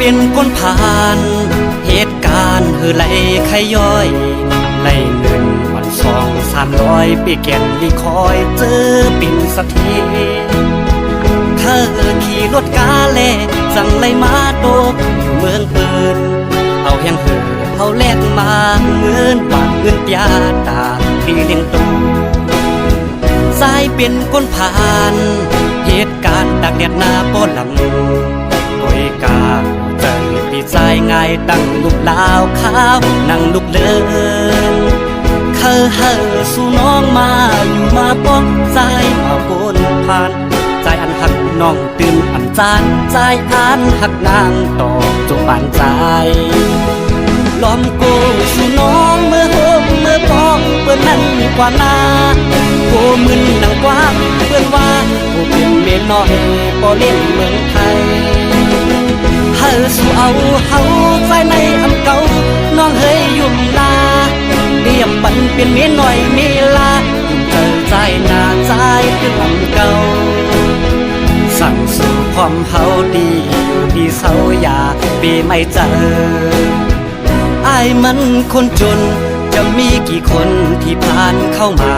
เป็นคนผ่านเหตุการณ์ไหลขย้อยไหลเงินวัน200-300ปีแก่นลีคอยเจอปิ่นสักทีเธอขี่รถกาเล่สั่งไล่มาโดกอยู่เมืองปืนเอาแห่งเอาแลกมาเงินบาทเงินยาตาพี่เลี้ยงตูสายเป็นคนผ่านเหตุการณ์ตากแดดหน้าป้อนหลังโอยกาใจปีใจง่ายดังลูกลาวขาวนั่งลูกเลินเฮอสู่น้องมาอยู่มาป้องใจมาบนผ่านใจอันหักน้องตื่นอันจานใจอันหักนางต่อจงปานใจล้อมโกสู่น้องเมื่อโฮมเมื่อพองเปื้อนนั้นกว่านาโกมึนดังกว้างเปื้อนว่าโกเป็นเมนน้อยพอเล่นเมืองไทยเฮอสู่เอาเฮาใจในอำเก่าน้องเฮยยุ่มลาเรียมปันเป็นเมียหน่อยเมลายุ่มเจอใจหน้าใจคืออำเก่าสั่งสู่ความเฮาดีอยู่ดีเศร้าอย่าปีไม่เจออายมันคนจนจะมีกี่คนที่ผ่านเข้ามา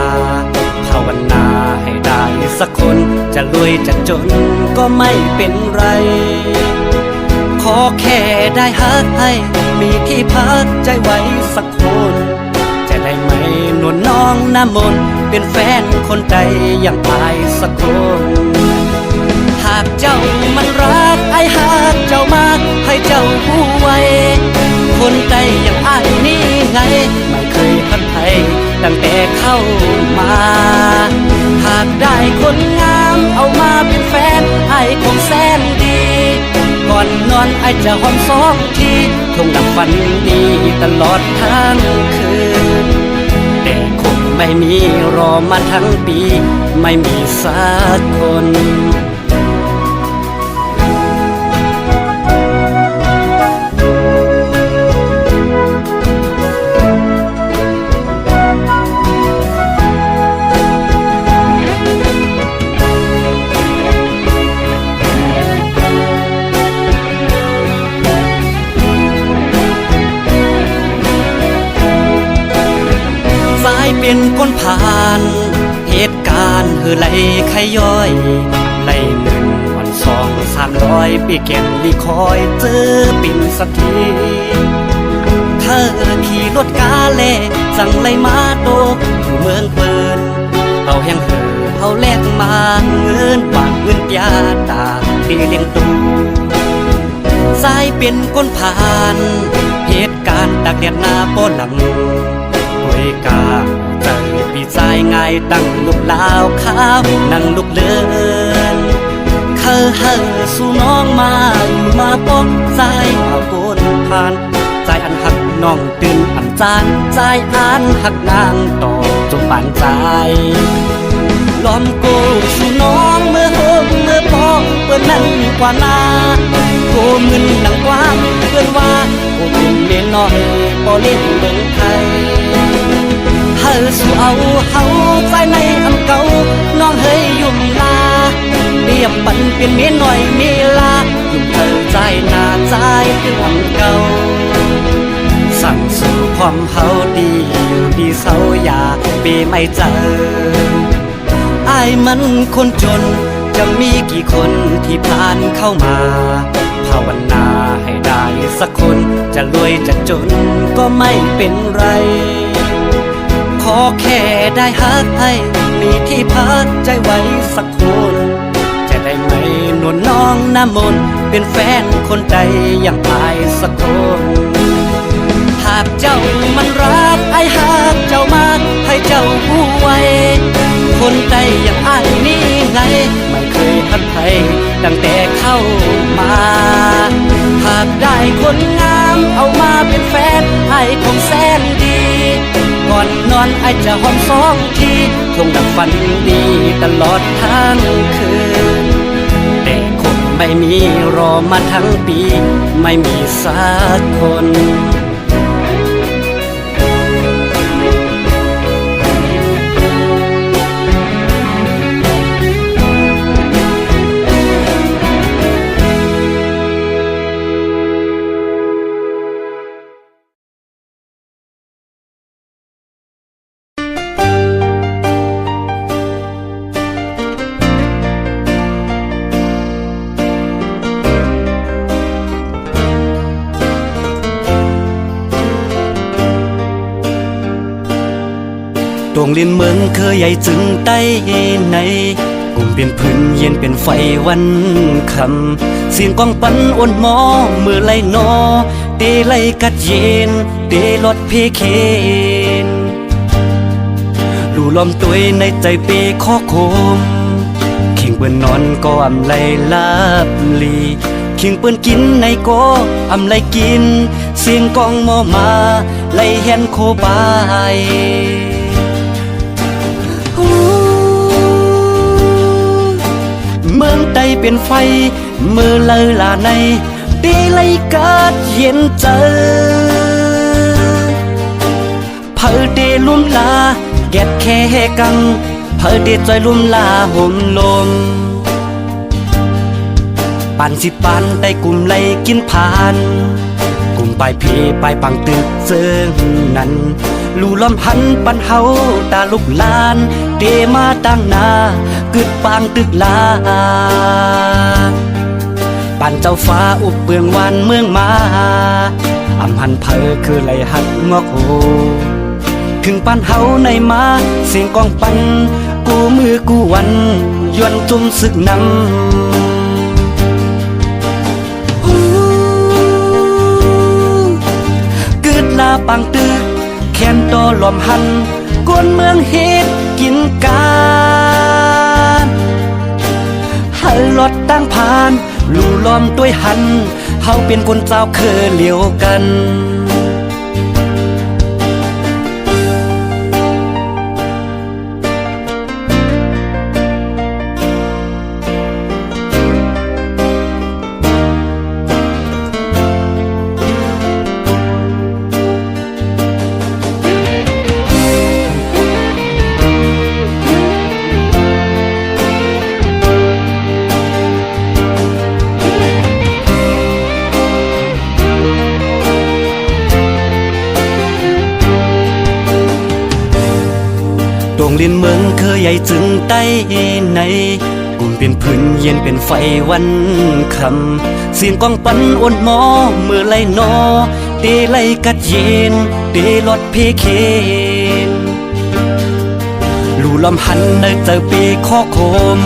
ภาวนาให้ได้สักคนจะรวยจะจนก็ไม่เป็นไรขอแค่ได้ฮักให้มีที่พักใจไว้สักคนจะได้ไหมนวลน้องน้ำมนต์เป็นแฟนคนใดอย่างอายสักคนหากเจ้ามันรักไอ้หากเจ้ามากให้เจ้าผู้ไว้คนใดอย่างอายนี่ไงไม่เคยพันไทยตั้งแต่เข้ามาหากได้คนงามเอามาเป็นแฟนไอ้คงแสนดีก่อนนอนไอ้จะหอมสองทีคงดับฝันดีตลอดทั้งคืนแต่คงไม่มีรอมาทั้งปีไม่มีสักคนเป็นคนผ่านเหตุการณ์ไหลขย้อยไหลเงินวัน200-300ปีแก่นลีคอยเจอปิ่นสักทีเธอขี่รถกาเล่สั่งไล่มาโดกอยู่เมืองปืนเอาแห่งเอาแลกมาเงินบาทเงินยาตาพี่เลี้ยงตูสายเป็นคนผ่านเหตุการณ์ตากแดดหน้าป้อนหลังโอยกาใจปีใจง่ายดังลูกลาวขาวนั่งลูกเลินเฮอสู่น้องมาอยู่มาป้องใจมาบนผ่านใจอันหักน้องตื่นอันจานใจอันหักนางต่อจงปานใจล้อมโกสู่น้องเมื่อโฮมเมื่อพองเปื้อนนั้นกว่านาโกมึนดังกว้างเปื้อนว่าโกเป็นเมียน้อยพอเล่นเมืองไทยเฮอสู่เอาเฮาใจในอำเก่าน้องเฮยยุ่มลาเรียบปันเป็นเมียหน่อยเมลายุ่มเธอใจหน้าใจคืออำเก่าสั่งสู่ความเฮาดีอยู่ดีเศร้าอย่าปีไม่เจออายมันคนจนจะมีกี่คนที่ผ่านเข้ามาภาวนาให้ได้สักคนจะรวยจะจนก็ไม่เป็นไรขอแค่ได้ฮักให้มีที่พักใจไว้สักคนจะได้ไหมนวลน้องน้ำมนต์เป็นแฟนคนใดอย่างอายสักคนหากเจ้ามันรักไอ้หากเจ้ามากให้เจ้าผู้ไว้คนใดอย่างอายนี่ไงไม่เคยพันไทยตั้งแต่เข้ามาหากได้คนงามเอามาเป็นแฟนไอ้คงแสนดีก่ อนนอนไอจะหอมสองทีคงดับฝันดีตลอดทั้งคืนแต่คงไม่มีรอมาทั้งปีไม่มีสักคนตรงเลียนเมืองเคยใหญ่จึงใต้ในกลุ่มเป็นพื้นเย็นเป็นไฟวันคำเสียงกองปันอ่อนหมอมือไล่นอเตไล่กัดเย็นเตลดเพเคนลู่ล้อมตัวในใจเปข้อโคมเข่งเปิ้นนอนก็อำไลลาบลีเข่งเปิ้นกินในก็อำไลกินเสียงกองหมอมาไล่แฮนโคบายเมืองใดเป็นไฟมือเลอลาในตีไลกาดเย็นเจอเผอเดลุ่มลาแกดแค่กังเผอเดจอยลุ่มลาห่มลมปานสิปานได้กลุ่มไลกินผ่านกลุ่มปลายเพปลายปังตึกเซิงนั้นลู่ล้อมหันปันเฮาตาลุกลานเดมาตั้งนากึดปางตึกลาปันเจ้าฟ้าอุบเบืองวันเมืองมาอำหันเพอคือไหลหัดงอกโหถึงปันเฮาในมาเสียงกองปันกูมือกูวันยวนจุ่มศึกนำกึดลาปังตึกแค้นโตลมหันกวนเมืองเฮ็ดกินการหันรถตั้งผ่านลู่ล้อมด้วยหันเฮาเป็นคนเจ้าเคยเลียวกันตรงเลียนเมืองเคยใหญ่จึงใต้ในกลุ่มเป็นพื้นเย็นเป็นไฟวันคำเสียงกองปันอ่อนหมอมือไล่นอเตไล่กัดเย็นเตลดเพเคนลู่ล้อมหันได้เจอปีข้อโคม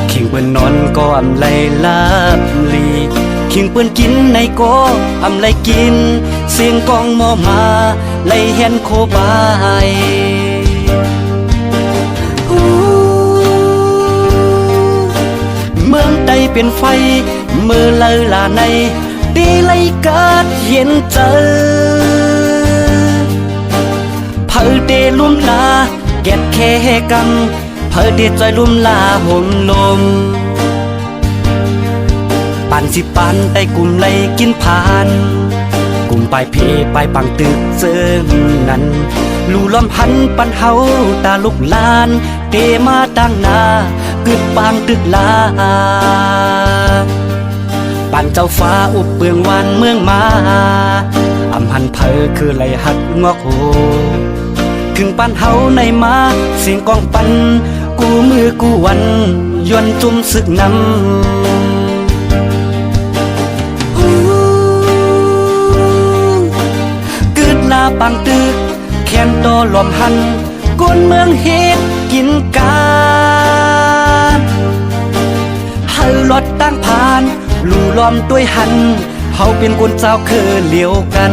เข่งเปิ้นนอนก็อำไลลาบลีเข่งเปิ้นกินในก็อำไลกินเสียงกองหมอมาไล่แฮนโคบายเมืองใดเป็นไฟมือเลอลาในตีไลกาดเย็นเจอเผอเดลุ่มลาแกดแค่กังเผอเดจอยลุ่มลาห่มลมปานสิปานได้กลุ่มไลกินผ่านกลุ่มปลายเพปลายปังตึกเซิงนั้นลู่ล้อมหันปันเฮาตาลุกลานเตมาตั้งนากึดปางตึกลาปันเจ้าฟ้าอุบเบืองวันเมืองมาอำหันเพอคือไหลหัดงอกโหถึงปันเฮาในมาเสียงกองปันกูมือกูวันยวนจุ่มศึกนำกึดลาปังตึกแค้นโตลมหันกวนเมืองเฮ็ดกินการหันรถตั้งผ่านลู่ล้อมด้วยหันเฮาเป็นคนเจ้าเคยเลียวกัน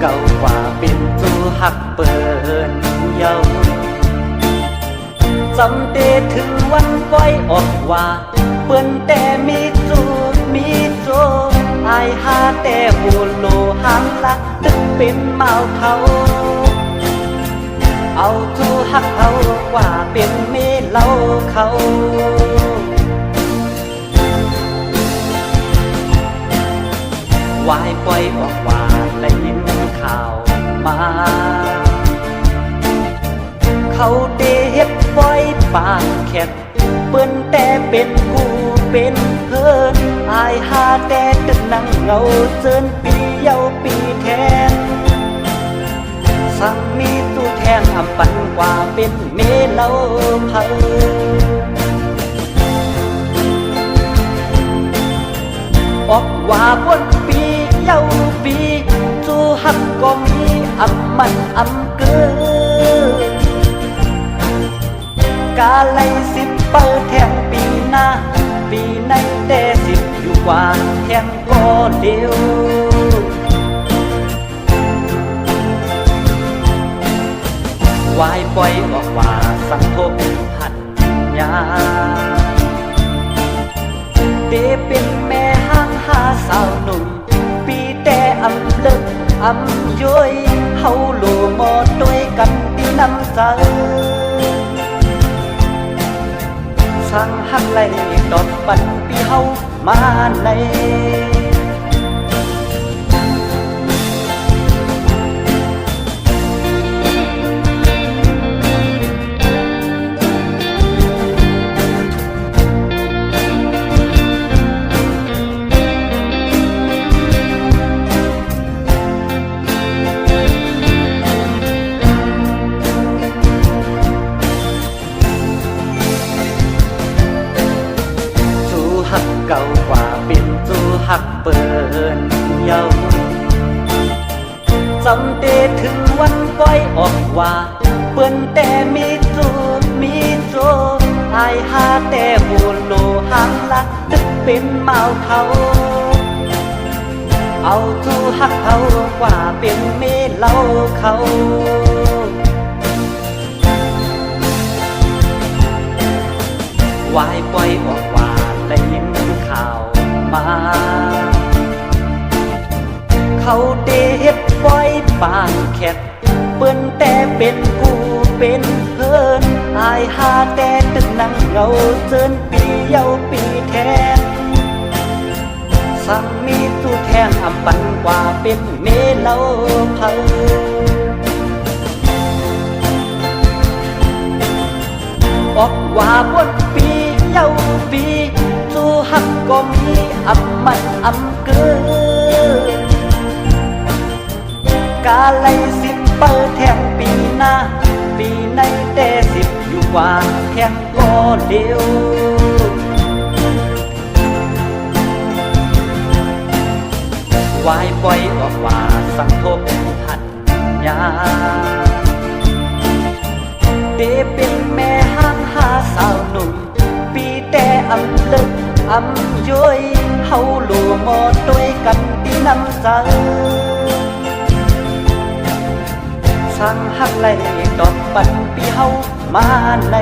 เก่ากว่าเป็นจูหักเปินเยาจำเดถึงวันปล่อยออกว่าเปิ้นแต่มีจูมีโจอายหาแต่หูโลหังละตึกเป็นเมาเทาเอาจูหักเขากว่าเป็นเมเล่าเขาวายปล่อยออกว่าและยินข่าวมาเขาเดเฮ็ดปล่อยปากแคบเปิ้นแต่เป็นกูเป็นเพิ่นอายหาแต่ตึกนั่งเงาเจินปีเยาปีแทนสั่งมีตู้แทนอำปันกว่าเป็นเมเล่าเผาออกว่าบนปีเยาปีจูหักก็มีอำมันอำเกินกาไลสิบเปิดแทงปีหน้าปีในแต่สิบอยู่กว่าแทงก็เดียววายปล่อยออกว่าสังทบหันยาเตเป็นแม่ห้างหาสาวหนุ่มปีแต่อำเลิกอำย้อยเฮาโลมอด้วยกันที่น้ำใจสั่งหักไหลดอดปันปีเฮามาในเก่ากว่าเป็นจูหักเปินเยาจำเดถึงวันปล่อยออกว่าเปิ้นแต่มีจูมีโจอายหาแต่หูโลหังละตึกเป็นเมาเขาเอาจูหักเขากว่าเป็นเมเล่าเขาวายปล่อยออกว่าได้ยินข่าวมาเขาเดเฮ็ดปล่อยปานแคบเปิ้นแต่เป็นกูเป็นเพิ่นอายหาแต่ตึกนั่งเงาเจินปีเยาปีแทนสั่งมีตู้แทนอำปันกว่าเป็นเมเล่าเผาออกว่าบนปีเยาปีจูหักก็มีอำมันอำเกินกาไลสิบเปิดแทงปีหน้าปีในแต่สิบอยู่กว่าแทงก็เดียววายปล่อยออกว่าสังทบหันยาเดเป็นแม่ห้างหาสาวหนุ่มปีแต่อำเลิกอำย้อยเฮาโลมอด้วยกันที่น้ำใจสั่งหักไหลดอกปันปีเฮามาใน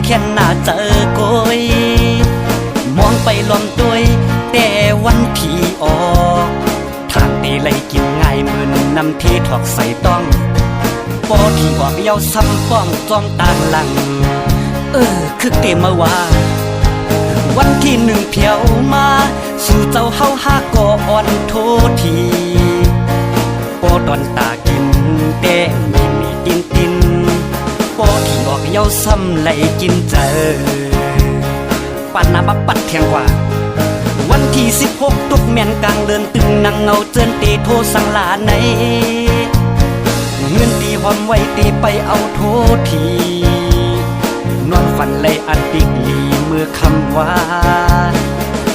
แค่หน้าเจอโกยมองไปล้อมด้วยแต่วันผีออกทางตีไล่กินง่ายมือนนำที่ถอกใส่ต้องปอที่บอกเยาซ้ำป้องจ้องต่างหลัง คือเตมาว่าวันที่หนึ่งเพียวมาสู่เจ้าเฮาหาก่ออ่อนโททีโปดอนตากินแต่มีตินโปที่ออกเย้าซ้ำไหลกินเจอปันนาบับปัดเทียงกว่าวันที่16ตุกแม่นกลางเดินตึงนั่งเงาเจินตีโทสังลาในเงินตีหอมไว้ตีไปเอาโททีนอนฝันเลยอันติกลีเมื่อคำว่า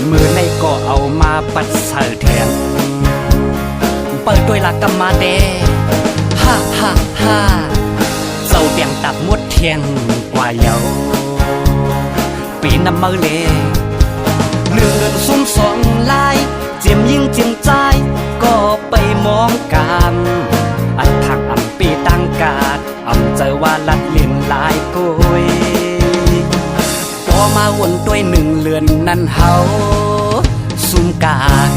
มือในก็เอามาปัดเสแทนเปิดด้วยหลักกรรมาเดฮ่าฮ่าฮ่าเจ้าเตียงตับมดเทียงกว่าเยาปีน้ำมือเลเรื่องเดินซุ่มสองลายเจียมยิ่งเจียมใจก็ไปมองกันอันทักอำปีตั้งกาดอำเจอว่าลัดเล่นลายกุยพอมาวนด้วยหนึ่งเลือนนั่นเฮาซุ่มกาง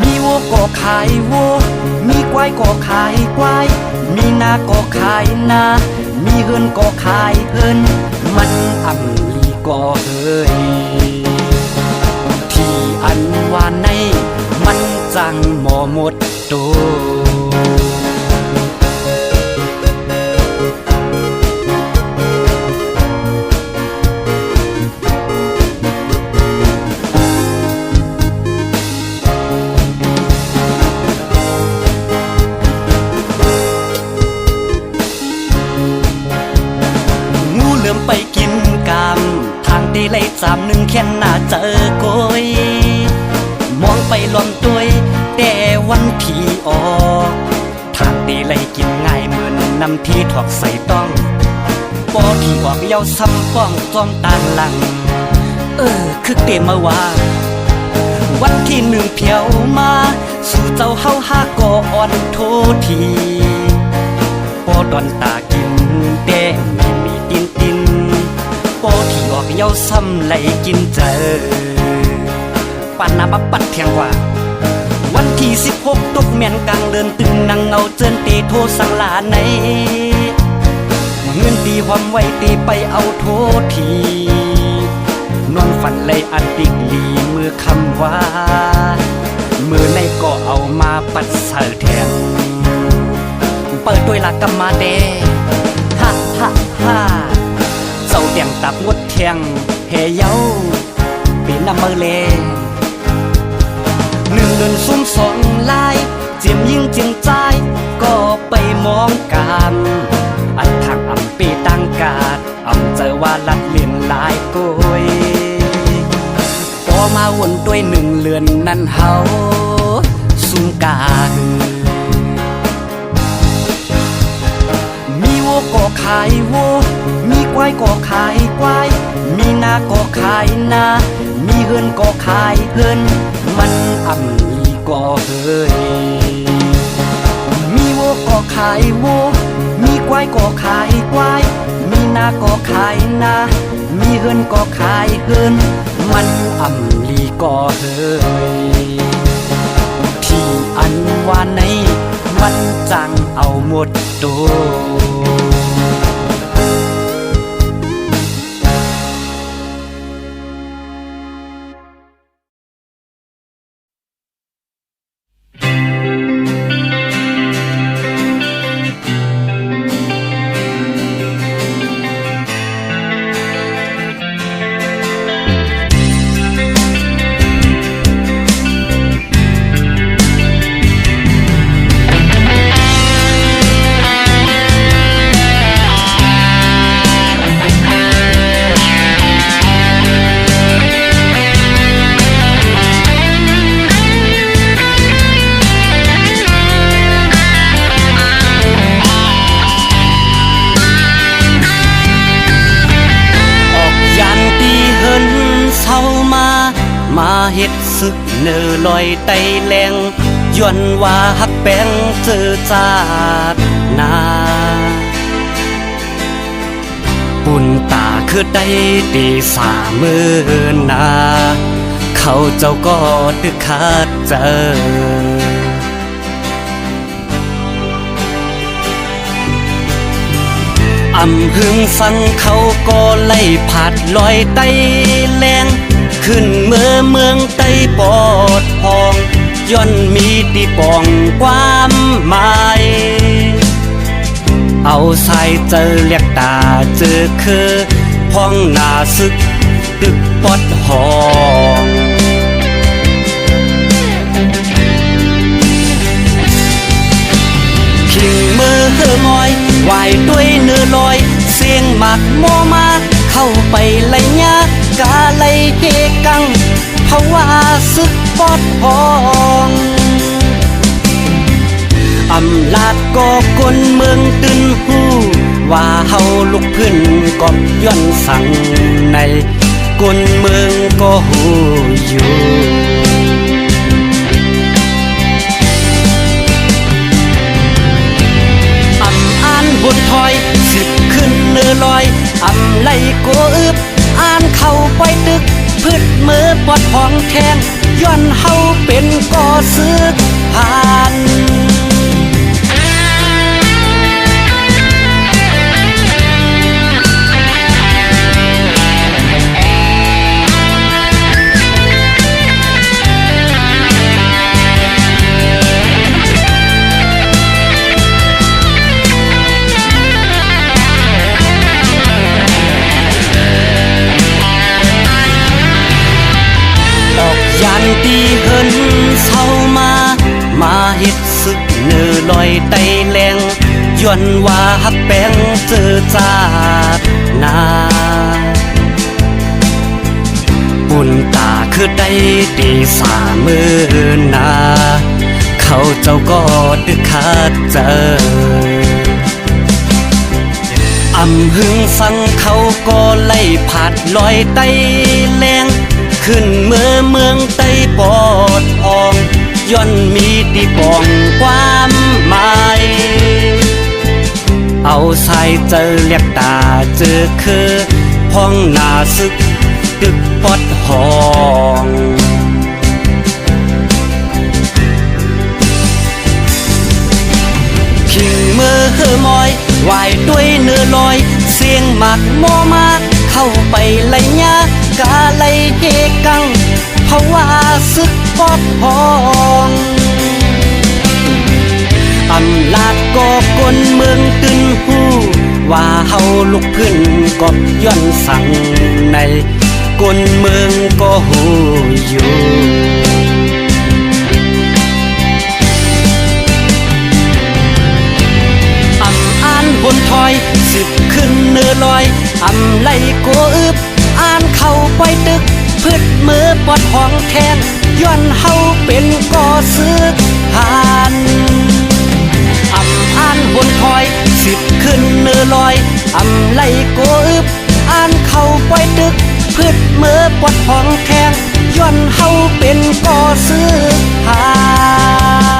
มีวัวก็ขายวัวมีควายก็ขายควายมีนาก็ขายนามีเฮือนก็ขายเฮือนมันอ่ำลีก็เฮ้ยที่อันว่าในมันจังหมอหมดโตไปกินกามทางตีไล่จามหนึ่งแค่หน้าเจอโกยมองไปล้อมตัวแต่วันที่ออกทางตีไล่กินง่ายเหมือนน้ำที่ถอกใส่ต้องปอที่ออกเย้าซ้ำป้องจอมตานหลังคือเตมาว่าวันที่หนึ่งเพียวมาสู่เจ้าเฮาหาก่ออ่อนโททีปอดอนตากินแต่มีตินโปที่ออกเย้าซ้ำไหลกินเจอปันนาบับปัดเทียงว่าวันที่16ตุกแม่นกลางเดินตึงนั่งเงาเจินตีโทสังลาในเงินตีหอมไว้ตีไปเอาโททีนอนฝันเลยอันติกลีเมื่อคำว่ามือในก็เอามาปัดเสแทนเปิดด้วยหลักกรรมาเดฮ่าฮ่าฮ่าเจ้าเตียงตับงดเทียงเฮเย้าปีน้ำมือเลหนึ่งเดินซุ่มสองลายเจียมยิ่งเจียมใจก็ไปมองกันอันทักอำปีตั้งกาดอำเจอว่าลัดเลียนลายกุยพอมาวนด้วยหนึ่งเลือนนั่นเฮาซุ่มกามีวัวก็ขายวัวมีควายก็ขายควายมีนาก็ขายนามีเฮือนก็ขายเฮือนมันอ่ำลีก็เฮ้ยมีวัวก็ขายวัวมีควายก็ขายควายมีนาก็ขายนามีเฮือนก็ขายเฮือนมันอ่ำลีก็เฮ้ยที่อันว่าในมันจังเอาหมดโตเฮ็ดซึกเนอลอยไตแรงย้อนว่าฮักแป้งเจอจาดนาปุ่นตาคือได้ตี30,000นาเขาเจ้าก็ตึกขาดเจอ อำหึงสังเขาก็ไล่ผาดลอยไตแรงขึ้นเมื่อเมืองไตปอดพองย่อนมีตีปองความหมายเอาสายเจอเรียกตาเจอคือพ้องหน้าซึกตึกปอดหองพิงมือเฮืองอยไหวด้วยเนื้อลอยเสียงหมักโมมาเข้าไปไล่ยากาไล่เฮกังเพราะว่าซึกปอดหองอำลาดก็กลเมืองตื่นหูว่าเฮาลุกขึ้นกอบย้อนสั่งในกลเมืองก็หูอยู่อำอ่านบทถอยสิบขึ้นเนื้อลอยอำไล่ก็อึบอ่านเข้าไปตึกพืชมือปอดห้องแทงย้อนเฮาเป็นก่อซึกผ่านยันตีเฮินเศร้ามาเฮ็ดซึกเนื้อลอยไตแรงย้อนว่าฮักแป้งเจอจาดนาปุ่นตาคือได้ตีสามือนาเขาเจ้าก็ดึกขาดเจออำหึงสังเขาก็ไล่ผาดลอยไตแรงขึ้นเมื่อเมืองไตปอดพองย่อนมีตีปองความหมายเอาสายเจอเรียกตาเจอคือพ้องหน้าซึกตึกปอดหองพิงมือเฮือมอยไหวด้วยเนื้อลอยเสียงหมักโมมาเข้าไปไล่ยากาไล่เฮกังเพราะว่าซึกปอดหองอำลาดก็กลเมืองตื่นหูว่าเฮาลุกขึ้นกอบย้อนสั่งในกลเมืองก็หูอยู่อำอ่านบนถอยสิบขึ้นเนื้อลอยอำไล่ก็อึบอ่านเข้าไปตึกพืชมือปอดห้องแทงย้อนเฮาเป็นก่อซึกผ่านอำอ่านบนถอยสิบขึ้นเนื้อลอยอำไล่ก็อึบอ่านเข้าไปตึกพืชมือปอดห้องแทงย้อนเฮาเป็นก่อซึกผ่าน